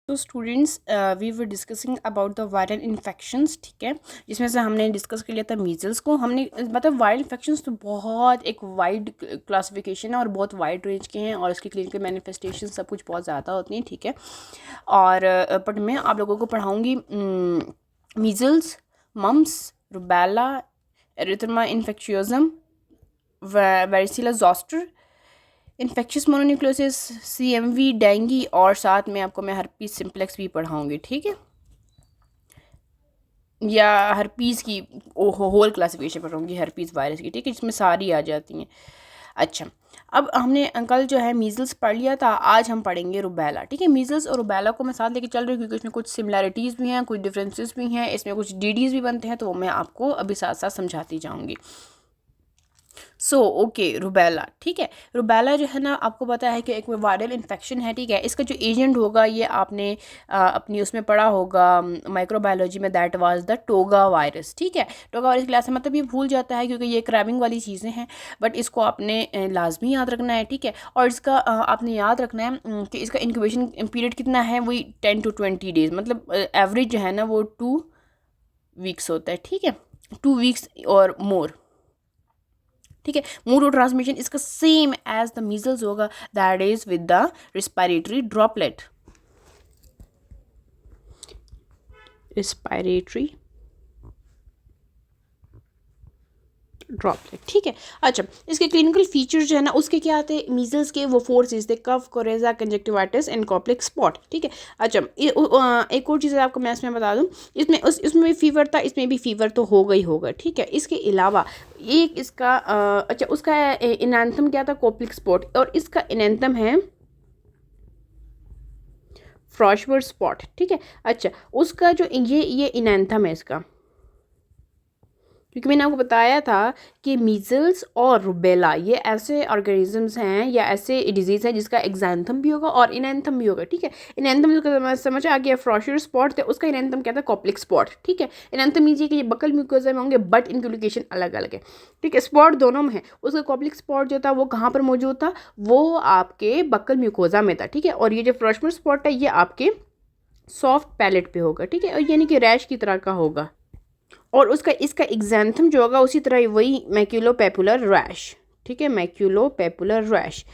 तो students we were discussing about the viral infections, ठीक है, जिसमें से हमने डिस्कस कर लिया था मीजल्स को। हमने मतलब वायरल इन्फेक्शंस तो बहुत एक वाइड क्लासिफिकेशन है और बहुत वाइड रेंज के हैं और इसकी क्लिनिकल मैनिफेस्टेशन सब कुछ बहुत ज़्यादा होती हैं, ठीक है। और बट मैं आप लोगों को पढ़ाऊँगी measles, mumps, rubella, erythema infectiosum, varicella zoster, infectious mononucleosis, CMV, dengue, और साथ में आपको मैं हर्पीस सिम्प्लेक्स भी पढ़ाऊँगी, ठीक है, या हर्पीस की होल क्लासिफिकेशन पढ़ाऊँगी हर्पीस वायरस की, ठीक है, जिसमें सारी आ जाती हैं। अच्छा, अब हमने कल जो है मीज़ल्स पढ़ लिया था, आज हम पढ़ेंगे रुबेला, ठीक है। मीज़ल्स और रुबेला को मैं साथ लेके चल रही हूँ क्योंकि इसमें कुछ सिमिलैरिटीज़ भी हैं, कुछ डिफरेंसेस भी हैं, इसमें कुछ DDs भी बनते हैं, तो वो मैं आपको अभी साथ साथ समझाती जाऊँगी। ओके, रुबेला, ठीक है। रुबेला जो है ना, आपको पता है कि एक वायरल इन्फेक्शन है, ठीक है। इसका जो एजेंट होगा ये आपने अपनी उसमें पढ़ा होगा माइक्रोबायोलॉजी में, that was the toga virus, ठीक है। टोगा वायरस क्लास में मतलब ये भूल जाता है क्योंकि ये क्रैबिंग वाली चीज़ें हैं, बट इसको आपने लाजमी याद रखना है, ठीक है। और इसका आपने याद रखना है कि इसका इंक्यूबेशन पीरियड कितना है, वही 10 to 20 डेज़, मतलब एवरेज जो है ना वो 2 वीक्स होता है, ठीक है, 2 वीक्स और मोर, ठीक है। मोड ऑफ ट्रांसमिशन इसका सेम एज द मीजल्स होगा, that is with the respiratory droplet, respiratory droplet, ठीक है। अच्छा, इसके क्लिनिकल फीचर्स जो है ना उसके क्या आते हैं, मीजल्स के वो 4 चीज़ थे, कफ, कोरेजा, कंजक्टिवाइटिस एंड कॉप्लेक्स स्पॉट, ठीक है। अच्छा, एक और चीज़ आपको मैं इसमें बता दूं, इसमें भी फीवर था, इसमें भी फीवर तो होगा ही होगा, ठीक है। इसके अलावा एक इसका अच्छा, उसका इनैंथम क्या था, कॉप्लेक्स स्पॉट, और इसका इनैंथम है फ्रॉशवर्ड स्पॉट, ठीक है। अच्छा, उसका जो ये इनैंथम है इसका, क्योंकि मैंने आपको बताया था कि मीजल्स और रुबेला ये ऐसे ऑर्गेनिजम्स हैं या ऐसे डिजीज़ है जिसका एग्जैंथम भी होगा और इनैंथम भी होगा, ठीक है। इनैंथम जो समझ आ गया, फ्रॉशर स्पॉट थे, उसका इनैंथम क्या था, कॉप्लेक्स स्पॉट, ठीक है। इनैंथम मीन्स ये कि ये बकल म्यूकोजा में होंगे बट इनकी लोकेशन अलग अलग है, ठीक है। स्पॉट दोनों में है, उसका कॉप्लेक्स स्पॉट जो था वो कहाँ पर मौजूद था, वो आपके बकल म्यूकोजा में था, ठीक है। और ये जो फ्रॉशर स्पॉट है ये आपके सॉफ्ट पैलेट पे होगा, ठीक है, और यानी कि रैश की तरह का होगा। और उसका इसका एग्जैंथम जो होगा उसी तरह वही मैक्यूलोपेपुलर रैश, ठीक है, मैक्यूलोपेपुलर रैश।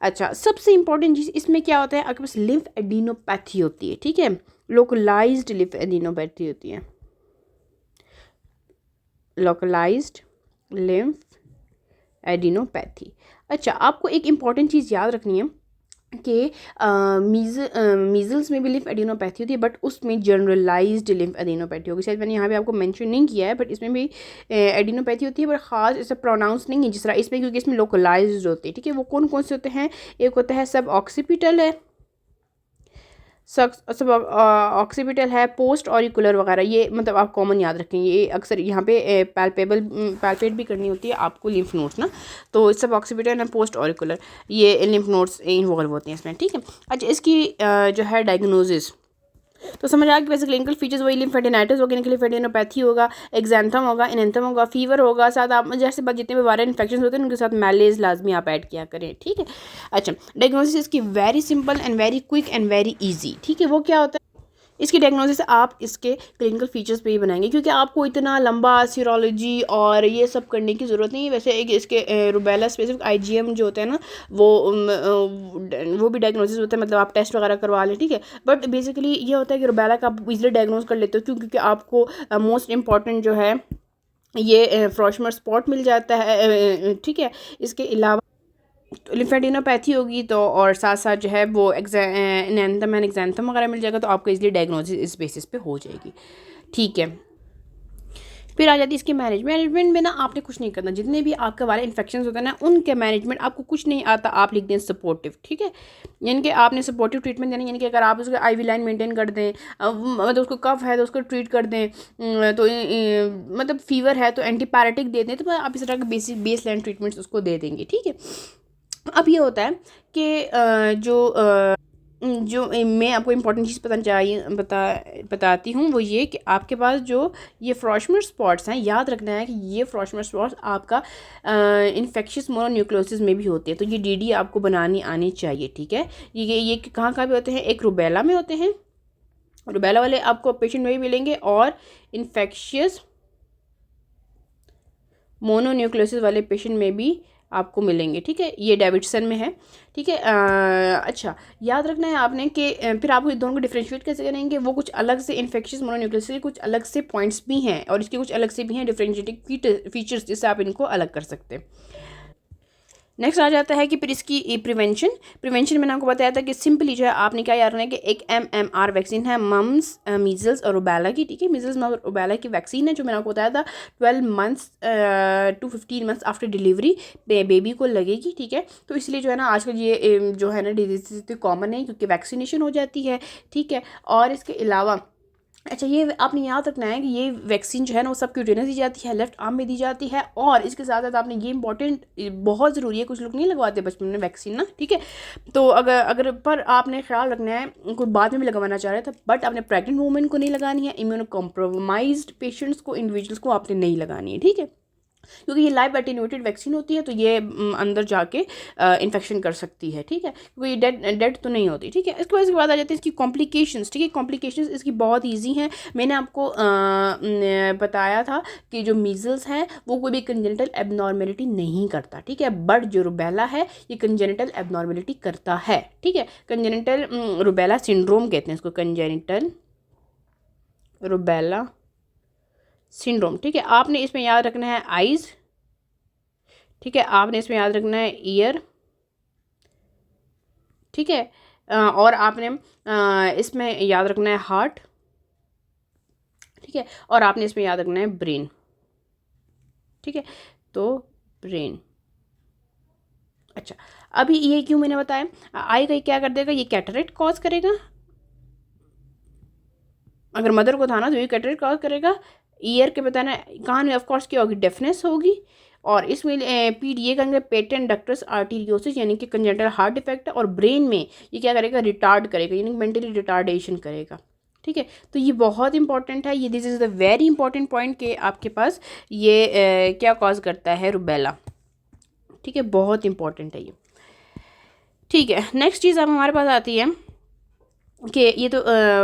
अच्छा, सबसे इंपॉर्टेंट चीज़ इसमें क्या होता है, आपके पास लिम्फ एडिनोपैथी होती है, ठीक है, लोकलाइज्ड लिम्फ एडिनोपैथी होती है, लोकलाइज्ड लिम्फ एडिनोपैथी। अच्छा, आपको एक इंपॉर्टेंट चीज़ याद रखनी है कि मीजल्स में भी लिम्फ एडिनोपैथी होती है, बट उसमें जनरलाइज्ड लिम्फ एडिनोपैथी होगी। शायद मैंने यहाँ पे आपको मेंशन नहीं किया है, बट इसमें भी एडिनोपैथी होती है, बट ख़ास इसे प्रोनाउंस नहीं है जिस तरह इसमें, क्योंकि इसमें लोकलाइज्ड होती है, ठीक है। वो कौन कौन से होते हैं, एक होता है सब ऑक्सीपिटल है, सब ऑक्सीपिटल है, पोस्ट ऑरिकुलर वगैरह, ये मतलब आप कॉमन याद रखेंगे, ये अक्सर यहाँ पे पैल्पेट भी करनी होती है आपको लिम्फ नोड्स ना, तो सब ऑक्सीपिटल है, पोस्ट ऑरिकुलर, ये लिम्फ नोड्स इन्वॉल्व होते हैं इसमें, ठीक है। अच्छा, इसकी जो है डायग्नोसिस तो समझ आ गया, वैसे क्लिनिकल फीचर्स वही लिम्फेडिनाइटिस होगा, लिम्फेडिनोपैथी होगा, एग्जैंथम होगा, इनैंथम होगा, फीवर होगा, साथ आप जैसे बात जितने भी वायरल इन्फेक्शन होते हैं उनके साथ मैलेज लाजमी आप ऐड किया करें, ठीक है। अच्छा, डायग्नोसिस इसकी very simple and very quick and very easy, ठीक है। वो क्या होता है, इसकी डायग्नोसिस आप इसके क्लिनिकल फीचर्स पे ही बनाएंगे, क्योंकि आपको इतना लंबा सीरोलॉजी और ये सब करने की ज़रूरत नहीं है। वैसे एक इसके रुबेला स्पेसिफिक IgM जो होता है ना वो भी डायग्नोसिस होता है, मतलब आप टेस्ट वगैरह करवा लें, ठीक है। बट बेसिकली ये होता है कि रुबेला का आप इजीली डायग्नोज कर लेते हो, क्योंकि आपको मोस्ट इंपॉर्टेंट जो है ये फ्रॉशमर स्पॉट मिल जाता है, ठीक है। इसके अलावा लिम्फेडिनोपैथी होगी तो, और साथ साथ जो है वो एनेंथम एंड एक्जेंथम वगैरह मिल जाएगा, तो आपको इसलिए डायग्नोसिस इस बेसिस पे हो जाएगी, ठीक है। फिर आ जाती है इसकी मैनेजमेंट में ना, आपने कुछ नहीं करना, जितने भी आपके वाले इन्फेक्शन होते हैं ना उनके मैनेजमेंट आपको कुछ नहीं आता, आप लिख दें सपोर्टिव, ठीक है। यानी कि आपने सपोर्टिव ट्रीटमेंट देना, यानी कि अगर आप उसको IV लाइन मेंटेन कर दें, मतलब उसको कफ है तो उसको ट्रीट कर दें, तो मतलब फीवर है तो एंटीपायरेटिक दे दें, तो आप इस तरह के बेस लाइन ट्रीटमेंट्स उसको दे देंगे, ठीक है। अब ये होता है कि जो मैं आपको इम्पोर्टेंट चीज़ बताती हूँ, वो ये कि आपके पास जो ये फ्रॉशमर स्पॉट्स हैं, याद रखना है कि ये फ्रॉशमर स्पॉट्स आपका इन्फेक्शियस मोनोन्यूक्लियोसिस में भी होते हैं, तो ये DD आपको बनानी आनी चाहिए, ठीक है। ये कहाँ कहाँ पे होते हैं, एक रुबेला में होते हैं, रुबेला वाले आपको पेशेंट में भी मिलेंगे और इन्फेक्शियस मोनोन्यूक्लियोसिस वाले पेशेंट में भी आपको मिलेंगे, ठीक है। ये डेविडसन में है, ठीक है। अच्छा, याद रखना है आपने कि फिर आपको इन दोनों को डिफ्रेंशिएट कैसे करेंगे, वो कुछ अलग से इन्फेक्शियस मोनोन्यूक्लियोसिस के कुछ अलग से पॉइंट्स भी हैं और इसके कुछ अलग से भी हैं डिफ्रेंशिएटिंग फीचर्स, जिससे आप इनको अलग कर सकते हैं। नेक्स्ट आ जाता है कि फिर इसकी प्रिवेंशन मैंने आपको बताया था कि सिंपली जो है आपने क्या याद रखना है कि एक MMR वैक्सीन है, मम्स मीजल्स और रुबेला की, ठीक है। मीजल्स और रुबेला की वैक्सीन है जो मैंने आपको बताया था 12 months to 15 months after delivery baby को लगेगी, ठीक है। तो इसलिए जो है ना आजकल ये जो है ना डिजीज इतनी कॉमन है क्योंकि वैक्सीनेशन हो जाती है, ठीक है। और इसके अलावा अच्छा, ये आपने याद रखना है कि ये वैक्सीन जो है ना वो सब क्यूटेनस दी जाती है, लेफ्ट आर्म में दी जाती है। और इसके साथ साथ आपने ये इंपॉर्टेंट बहुत ज़रूरी है, कुछ लोग नहीं लगवाते बचपन में वैक्सीन ना, ठीक है। तो अगर अगर पर आपने ख्याल रखना है, कोई बाद में भी लगवाना चाह रहे थे, बट आपने प्रेग्नेंट वूमेन को नहीं लगानी है, इम्यूनो कॉम्प्रोमाइज्ड पेशेंट्स को, इंडिविजुअल्स को आपने नहीं लगानी है, ठीक है। क्योंकि ये लाइव एटेन्यूएटेड वैक्सीन होती है तो ये अंदर जाके इन्फेक्शन कर सकती है, ठीक है। क्योंकि ये डेड तो नहीं होती, ठीक है। इसके बाद आ जाती है इसकी कॉम्प्लिकेशंस, ठीक है। कॉम्प्लिकेशंस इसकी बहुत इजी हैं। मैंने आपको बताया था कि जो मीजल्स हैं वो कोई भी कंजेनिटल एबनॉर्मेलिटी नहीं करता, ठीक है। बट जो रुबेला है ये कंजेनिटल एबनॉर्मेलिटी करता है, ठीक है। कंजेनिटल रुबेला सिंड्रोम कहते हैं इसको, कंजेनिटल रुबेला सिंड्रोम, ठीक है। आपने इसमें याद रखना है आइज़, ठीक है। आपने इसमें याद रखना है ईयर, ठीक है। और आपने इसमें याद रखना है हार्ट, ठीक है। और आपने इसमें याद रखना है ब्रेन, ठीक है। तो ब्रेन, अच्छा, अभी ये क्यों मैंने बताया, आई का क्या कर देगा, ये कैटरेक्ट कॉज करेगा। अगर मदर को था ना तो ये कैटरेक्ट कॉज करेगा। ईयर के बताना कान में ऑफकोर्स क्या होगी, डेफनेस होगी। और इसमें ये कहेंगे पेटेंट डक्टस आर्टीरियोसिस यानी कि कंजेनिटल हार्ट डिफेक्ट है। और ब्रेन में ये क्या करेगा, रिटार्ड करेगा यानी मेंटली रिटार्डेशन करेगा, ठीक है। तो ये बहुत इंपॉर्टेंट है, ये this is the very important point कि आपके पास ये क्या कॉज करता है, रुबेला, ठीक है। बहुत इंपॉर्टेंट है ये, ठीक है। नेक्स्ट चीज़ अब हमारे पास आती है कि ये तो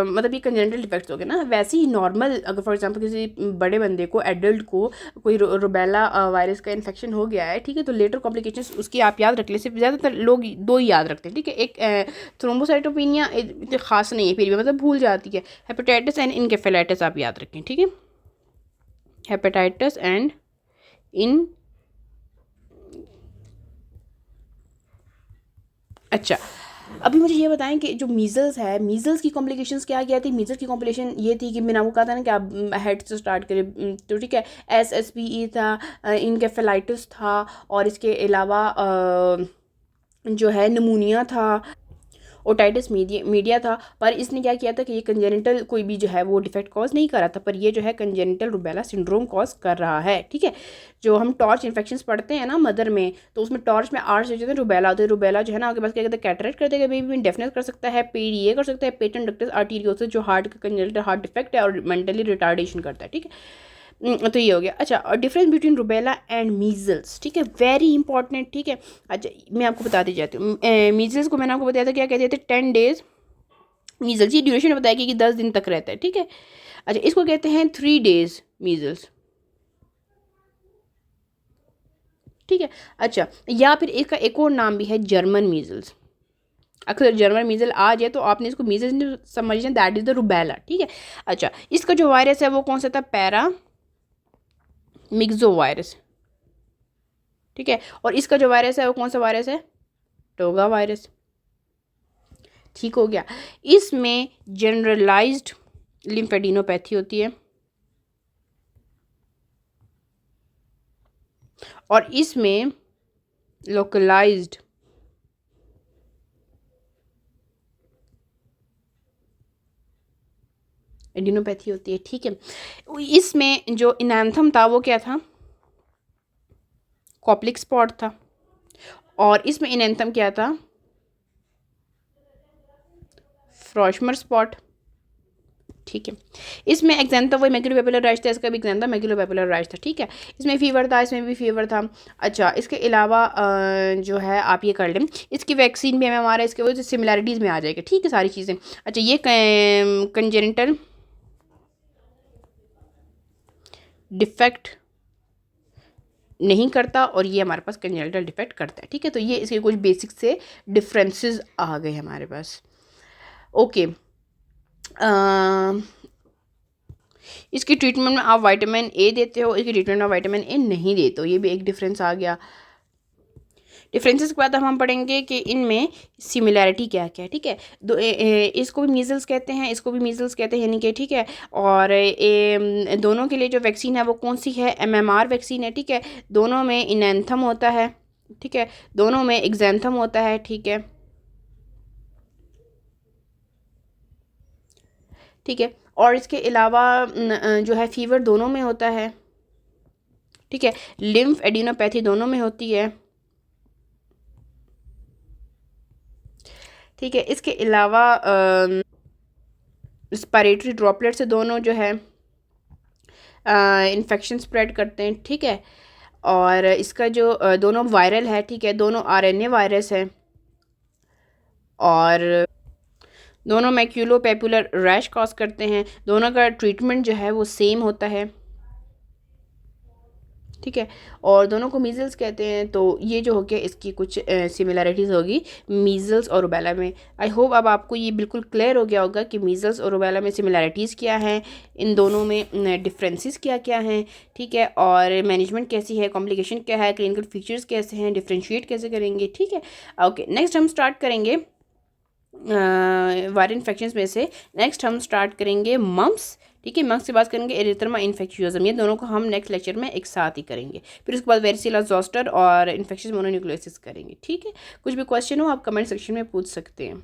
मतलब ये कंजेनिटल डिफेक्ट्स हो गए ना। वैसे ही नॉर्मल अगर फॉर एग्जांपल किसी बड़े बंदे को, एडल्ट को कोई रुबेला वायरस का इन्फेक्शन हो गया है, ठीक है। तो लेटर कॉम्प्लिकेशंस उसकी आप याद रख लें, सिर्फ ज़्यादातर लोग दो ही याद रखते हैं, ठीक है। एक थ्रोम्बोसाइटोपिनिया इतनी खास नहीं है, फिर भी मतलब भूल जाती है। हेपेटाइटिस एंड इनकेफेलाइटिस आप याद रखें, ठीक है। हेपेटाइटिस एंड इन, अच्छा, अभी मुझे ये बताएं कि जो मीज़ल्स है, मीज़ल्स की कॉम्प्लिकेशंस क्या क्या थी। मीज़ल्स की कॉम्प्लिकेशन ये थी कि मैंने आपको कहा था ना कि आप हेड से स्टार्ट करें, तो ठीक है। SSPE था, इनकेफेलाइटिस था, और इसके अलावा जो है नमूनिया था, ओटाइटिस मीडिया था। पर इसने क्या किया था कि ये कंजेनिटल कोई भी जो है वो डिफेक्ट कॉज नहीं कर रहा था, पर ये जो है कंजेनिटल रुबेला सिंड्रोम कॉज कर रहा है, ठीक है। जो हम टॉर्च इन्फेक्शंस पढ़ते हैं ना मदर में, तो उसमें टॉर्च में आर से रुबेला होता है। रुबेला जो है ना आपके पास क्या कहते हैं, कैटरेक्ट कर देगा बेबी में, डेफनेस कर सकता है, PDA कर सकता है, पेटेंट डक्टस आर्टीरियोसिस जो हार्ट का कंजेनिटल हार्ट डिफेक्ट है और मेंटली रिटार्डेशन करता है, ठीक है। तो ये हो गया। अच्छा, और difference between rubella and measles, ठीक है, वेरी इंपॉर्टेंट, ठीक है। अच्छा, मैं आपको बताती जाती हूँ। मीजल्स को मैंने आपको बताया था क्या कहते थे, 10 डेज मीजल्स, ये ड्यूरेशन बताएगी कि 10 दिन तक रहता है, ठीक है। अच्छा, इसको कहते हैं 3 डेज मीजल्स, ठीक है। अच्छा, या फिर इसका एक और नाम भी है जर्मन मीजल्स। अक्सर जर्मन मीजल आ जाए तो आपने इसको मीजल्स समझना, दैट इज द रुबेला, ठीक है। अच्छा, इसका जो वायरस है वो कौन सा था, पैरा मिक्सो वायरस, ठीक है। और इसका जो वायरस है वो कौन सा वायरस है, टोगा वायरस, ठीक हो गया। इसमें जनरलाइज्ड लिम्फेडिनोपैथी होती है और इसमें लोकलाइज्ड एडिनोपैथी होती है, ठीक है। इसमें जो इनैंथम था वो क्या था, कॉप्लिक स्पॉट था। और इसमें इनैंथम क्या था, फ्रॉशमर स्पॉट, ठीक है। इसमें एक्जेंथा वही मैक्यूलोपैपुलर रैश था, इसका भी एक्जेंथा मैक्यूलोपैपुलर रैश था, ठीक है। इसमें फीवर था, इसमें भी फीवर था। अच्छा, इसके अलावा जो है आप ये कर लें, इसकी वैक्सीन भी हमें हमारा इसके वजह से सिमिलैरिटीज़ में आ जाएगी, ठीक है, सारी चीज़ें। अच्छा, ये कंजेनिटल डिफेक्ट नहीं करता और ये हमारे पास कंजेनिटल डिफेक्ट करता है, ठीक है। तो ये इसके कुछ बेसिक से डिफरेंसेस आ गए हमारे पास। ओके, इसकी ट्रीटमेंट में आप विटामिन ए देते हो, इसकी ट्रीटमेंट में विटामिन ए नहीं देते हो, ये भी एक डिफरेंस आ गया। डिफरेंसेस के बाद हम पढ़ेंगे कि इनमें सिमिलैरिटी क्या क्या है, ठीक है। इसको भी मीजल्स कहते हैं, इसको भी मीजल्स कहते हैं, यानी कि ठीक है। और दोनों के लिए जो वैक्सीन है वो कौन सी है, एमएमआर वैक्सीन है, ठीक है। दोनों में इनैंथम होता है, ठीक है, दोनों में एक्जेंथम होता है, ठीक है, ठीक है। और इसके अलावा जो है फीवर दोनों में होता है, ठीक है। लिम्फ एडिनोपैथी दोनों में होती है, ठीक है। इसके अलावा रेस्पिरेटरी ड्रॉपलेट से दोनों जो है इन्फेक्शन स्प्रेड करते हैं, ठीक है। और इसका जो दोनों वायरल है, ठीक है, दोनों आरएनए वायरस है। और दोनों मैक्यूलोपैपुलर रैश कॉज करते हैं, दोनों का ट्रीटमेंट जो है वो सेम होता है, ठीक है। और दोनों को मीज़ल्स कहते हैं। तो ये जो हो गया इसकी कुछ सिमिलैरिटीज़ होगी मीज़ल्स और रुबेला में। आई होप अब आपको ये बिल्कुल क्लियर हो गया होगा कि मीज़ल्स और रुबेला में सिमिलैरिटीज़ क्या हैं, इन दोनों में डिफरेंसेस क्या क्या हैं, ठीक है। और मैनेजमेंट कैसी है, कॉम्प्लिकेशन क्या है, क्लिनिकल फीचर्स कैसे हैं, डिफ्रेंशिएट कैसे करेंगे, ठीक है। ओके, नेक्स्ट हम स्टार्ट करेंगे वायरल इन्फेक्शंस में से नेक्स्ट हम स्टार्ट करेंगे मम्प्स, ठीक है। मम्प्स की बात करेंगे एरिथ्रमा इन्फेक्शियोजम, ये दोनों को हम नेक्स्ट लेक्चर में एक साथ ही करेंगे। फिर उसके बाद वेरिसिला जोस्टर और इन्फेक्शियस मोनोन्यूक्लियोसिस करेंगे, ठीक है। कुछ भी क्वेश्चन हो आप कमेंट सेक्शन में पूछ सकते हैं।